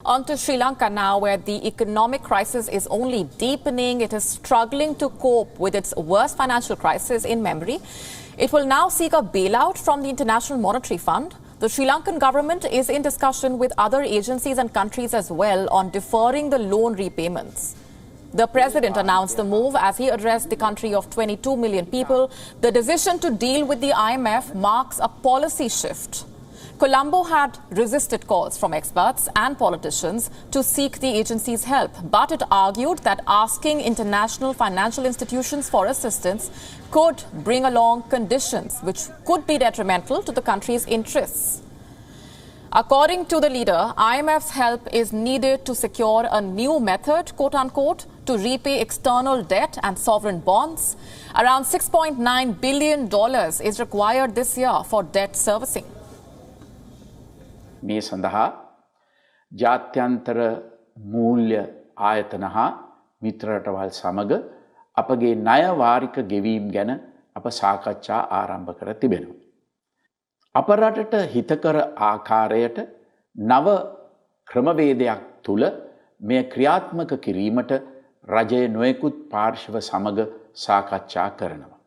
On to Sri Lanka now, where the economic crisis is only deepening. It is struggling to cope with its worst financial crisis in memory. It will now seek a bailout from the International Monetary Fund. The Sri Lankan government is in discussion with other agencies and countries as well on deferring the loan repayments. The president announced the move as he addressed the country of 22 million people. The decision to deal with the IMF marks a policy shift. Colombo had resisted calls from experts and politicians to seek the agency's help, but it argued that asking international financial institutions for assistance could bring along conditions which could be detrimental to the country's interests. According to the leader, IMF's help is needed to secure a new method, quote-unquote, to repay external debt and sovereign bonds. Around $6.9 billion is required this year for debt servicing. මේ සඳහා ජාත්‍යන්තර මූල්‍ය ආයතන හා මිත්‍ර රටවල් සමග අපගේ ණය වාරික ගෙවීම් ගැන අප සාකච්ඡා ආරම්භ කර තිබෙනවා. අප රටට හිතකර ආකාරයට නව ක්‍රමවේදයක් තුල මෙය ක්‍රියාත්මක කිරීමට රජය නොයෙකුත් පාර්ශව සමග සාකච්ඡා කරනවා.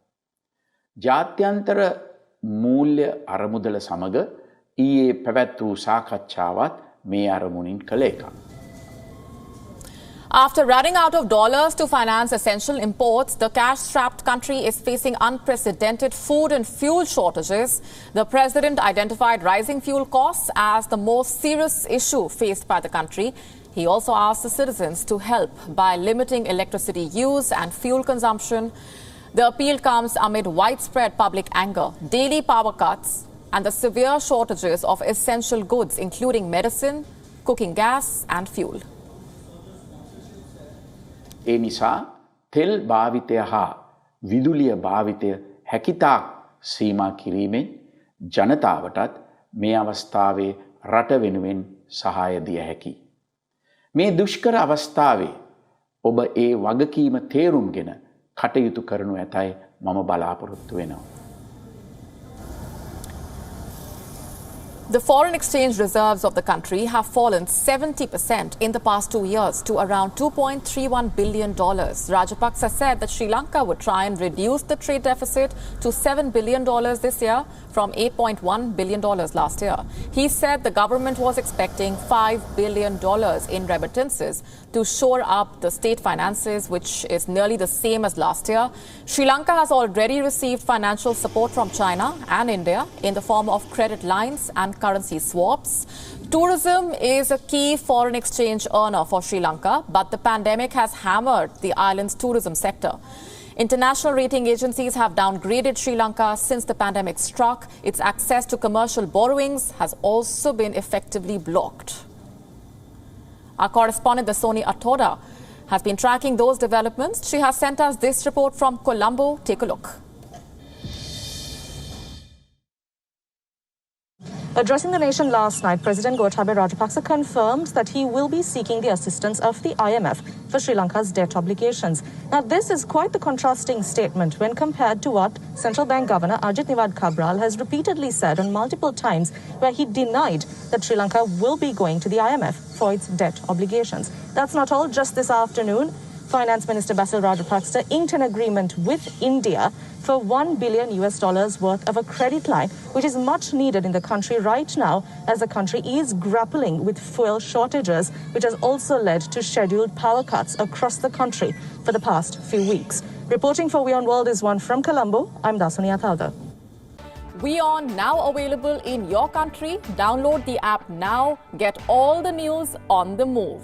ජාත්‍යන්තර මූල්‍ය අරමුදල සමග ඊයේ පැවැත් වූ සාකච්ඡාවත් මේ අරමුණින් කළ එකක්. After running out of dollars to finance essential imports, the cash-strapped country is facing unprecedented food and fuel shortages. The president identified rising fuel costs as the most serious issue faced by the country. He also asked the citizens to help by limiting electricity use and fuel consumption. The appeal comes amid widespread public anger, daily power cuts, and the severe shortages of essential goods, including medicine, cooking gas, and fuel. ඒ නිසා තෙල් භාවිතය හා විදුලිය භාවිතය හැකිතාක් සීමා කිරීමෙන් ජනතාවටත් මේ අවස්ථාවේ රට වෙනුවෙන් සහාය දිය හැකියි. මේ දුෂ්කර අවස්ථාවේ ඔබ ඒ වගකීම තේරුම්ගෙන කටයුතු කරනු ඇතයි මම බලාපොරොත්තු වෙනවා. The foreign exchange reserves of the country have fallen 70% in the past 2 years to around $2.31 billion. Rajapaksa said that Sri Lanka would try and reduce the trade deficit to $7 billion this year from $8.1 billion last year. He said the government was expecting $5 billion in remittances to shore up the state finances, which is nearly the same as last year. Sri Lanka has already received financial support from China and India in the form of credit lines and currency swaps. Tourism is a key foreign exchange earner for Sri Lanka, but the pandemic has hammered the island's tourism sector. International rating agencies have downgraded Sri Lanka since the pandemic struck. Its access to commercial borrowings has also been effectively blocked. Our correspondent, Soni Atoda, has been tracking those developments. She has sent us this report from Colombo. Take a look. Addressing the nation last night, President Gotabaya Rajapaksa confirmed that he will be seeking the assistance of the IMF for Sri Lanka's debt obligations. Now, this is quite the contrasting statement when compared to what Central Bank Governor Ajit Nivad Cabral has repeatedly said on multiple times, where he denied that Sri Lanka will be going to the IMF for its debt obligations. That's not all. Just this afternoon, Finance Minister Basil Rajapaksa inked an agreement with India for $1 billion worth of a credit line, which is much needed in the country right now, as the country is grappling with fuel shortages, which has also led to scheduled power cuts across the country for the past few weeks. Reporting for WION World is one from Colombo. I'm Dasuni Athalda. WION now available in your country. Download the app now. Get all the news on the move.